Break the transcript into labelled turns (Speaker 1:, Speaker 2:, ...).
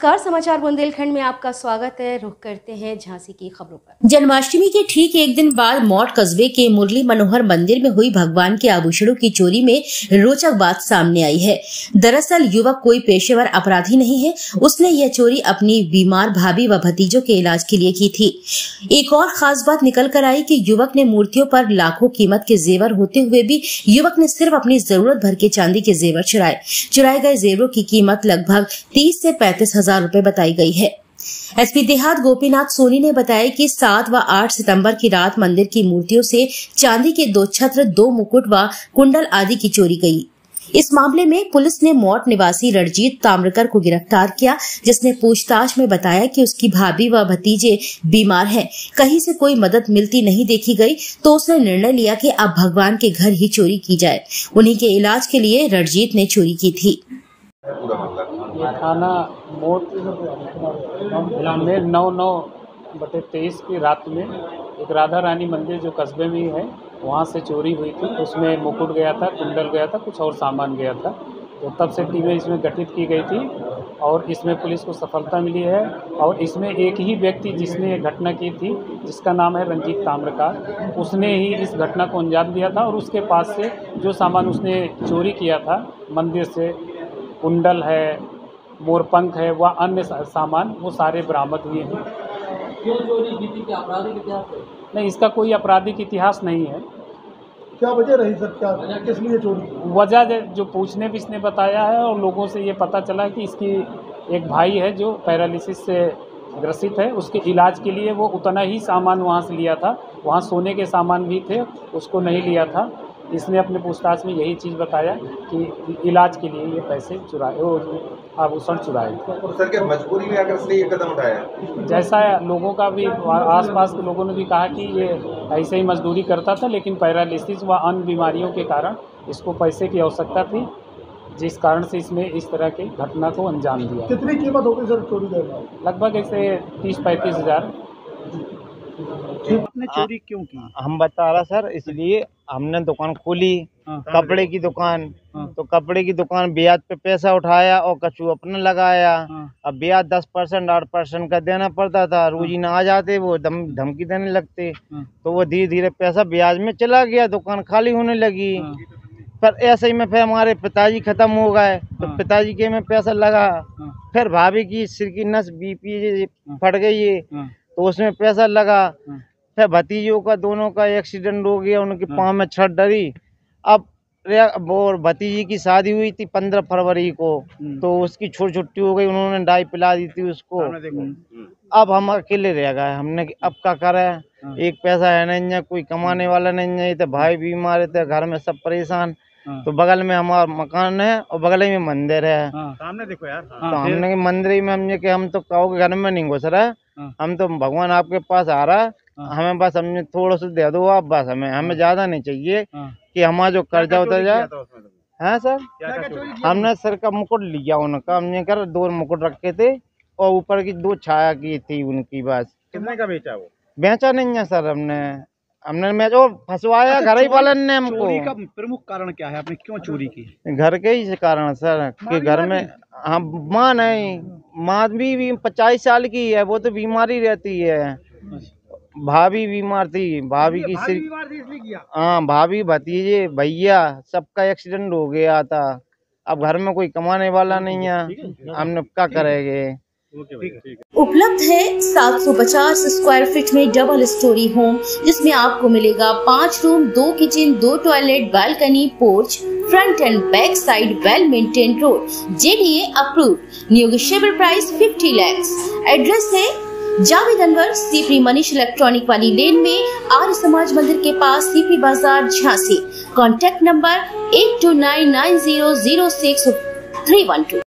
Speaker 1: नमस्कार, समाचार बुंदेलखंड में आपका स्वागत है। रुख करते हैं झांसी की खबरों पर। जन्माष्टमी के ठीक एक दिन बाद मौट कस्बे के मुरली मनोहर मंदिर में हुई भगवान के आभूषणों की चोरी में रोचक बात सामने आई है। दरअसल युवक कोई पेशेवर अपराधी नहीं है, उसने यह चोरी अपनी बीमार भाभी व भतीजों के इलाज के लिए की थी। एक और खास बात निकल कर आई कि युवक ने मूर्तियों पर लाखों कीमत के जेवर होते हुए भी युवक ने सिर्फ अपनी जरूरत भर के चांदी के जेवर चुराए गए जेवरों की कीमत लगभग 30 से 35,000 रुपए बताई गई है। एसपी देहात गोपीनाथ सोनी ने बताया कि 7 व 8 सितंबर की रात मंदिर की मूर्तियों से चांदी के 2 छत्र, 2 मुकुट व कुंडल आदि की चोरी गई। इस मामले में पुलिस ने मौट निवासी रणजीत ताम्रकर को गिरफ्तार किया, जिसने पूछताछ में बताया कि उसकी भाभी व भतीजे बीमार हैं, कहीं से कोई मदद मिलती नहीं देखी गई, तो उसने निर्णय लिया कि अब भगवान के घर ही चोरी की जाए। उन्हीं के इलाज के लिए रणजीत ने चोरी की थी।
Speaker 2: ये थाना मोट में 9/9/23 की रात में एक राधा रानी मंदिर जो कस्बे में है वहाँ से चोरी हुई थी। उसमें मुकुट गया था, कुंडल गया था, कुछ और सामान गया था। तो तब से टीमें इसमें गठित की गई थी और इसमें पुलिस को सफलता मिली है। और इसमें एक ही व्यक्ति जिसने ये घटना की थी, जिसका नाम है रंजीत ताम्रकार, उसने ही इस घटना को अंजाम दिया था। और उसके पास से जो सामान उसने चोरी किया था मंदिर से, कुंडल है, मोरपंख है, वह अन्य सामान, वो सारे बरामद हुए हैं।
Speaker 3: क्यों चोरी की थी? क्या आपराधिक इतिहास है?
Speaker 2: नहीं, इसका कोई आपराधिक इतिहास नहीं है।
Speaker 4: क्या वजह रही सर? क्या किस लिए चोरी?
Speaker 2: वजह जो पूछने भी इसने बताया है और लोगों से ये पता चला कि इसकी एक भाई है जो पैरालिसिस से ग्रसित है, उसके इलाज के लिए वो उतना ही सामान वहाँ से लिया था। वहाँ सोने के सामान भी थे, उसको नहीं लिया था। इसने अपने पूछताछ में यही चीज़ बताया कि इलाज के लिए ये पैसे चुराए, आभूषण चुराए।
Speaker 5: और सर क्या मजबूरी में आकर इसने ये कदम उठाया?
Speaker 2: जैसा लोगों का भी, आसपास के लोगों ने भी कहा कि ये ऐसे ही मजदूरी करता था, लेकिन पैरालिसिस व अन्य बीमारियों के कारण इसको पैसे की आवश्यकता थी, जिस कारण से इसने इस तरह की घटना को अंजाम दिया।
Speaker 4: कितनी कीमत होगी सर चोरी करना?
Speaker 2: लगभग ऐसे 30-35 हज़ार।
Speaker 4: आपने चोरी क्यों की?
Speaker 6: हम बता रहा सर, इसलिए हमने दुकान खोली, कपड़े की दुकान। तो कपड़े की दुकान ब्याज पे पैसा उठाया और कछु अपने लगाया। अब ब्याज 10% 8% का देना पड़ता था। रोजीना आ जाते वो धमकी देने लगते, तो वो धीरे धीरे पैसा ब्याज में चला गया, दुकान खाली होने लगी। पर ऐसे ही में फिर हमारे पिताजी खत्म हो गए, तो पिताजी के में पैसा लगा। फिर भाभी की सिर की नस BP फट गई है, तो उसमें पैसा लगा। फिर भतीजों का दोनों का एक्सीडेंट हो गया, उनके पाँव में छत डरी। अब वो भतीजी की शादी हुई थी 15 फरवरी को, तो उसकी छुट्टी हो गई, उन्होंने डाई पिला दी थी उसको। अब हम अकेले रह गए, हमने अब क्या करें, एक पैसा है नहीं, कोई कमाने वाला नहीं है। तो भाई बीमार थे, घर में सब परेशान। तो बगल में हमारा मकान है और बगल में मंदिर है।
Speaker 4: सामने देखो यार।
Speaker 6: तो हमने मंदिर में हमने कि हम तो कहोगे घर में नहीं घुस रहा, हम तो भगवान आपके पास आ रहा, हमें बस हमने थोड़ा सा दे दो आप, बस हमें ज्यादा नहीं चाहिए कि हमारा जो कर्जा उतर जाए। है सर, हमने सर का मुकुट लिया उनका, हमने कर 2 मुकुट रखे थे और ऊपर की 2 छाया की थी उनकी। बस
Speaker 4: कितने का बेचा? वो
Speaker 6: बेचा नहीं है सर, हमने मैं जो फंसवाया घर ही वालन ने हमको।
Speaker 4: चोरी का प्रमुख कारण क्या है? आपने क्यों चोरी की?
Speaker 6: घर के ही कारण सर, कि घर में हम माँ नहीं, माँ भी 25 साल की है, वो तो बीमारी रहती है। भाभी बीमार थी, भाभी की सिर, हाँ भाभी भतीजे भैया सबका एक्सीडेंट हो गया था। अब घर में कोई कमाने वाला नहीं है, हमने क्या करेंगे।
Speaker 1: उपलब्ध है 750 स्क्वायर फीट में डबल स्टोरी होम, जिसमें आपको मिलेगा 5 room, 2 kitchen, 2 toilet, balcony, porch, front end back side, well maintain road, JDA approved, negotiable price 50 lakh. Address है जावेद अनवर, सीपी मनीष इलेक्ट्रॉनिक वाली लेन में, आर्य समाज मंदिर के पास, CP बाजार, झांसी। Contact number 8299006312।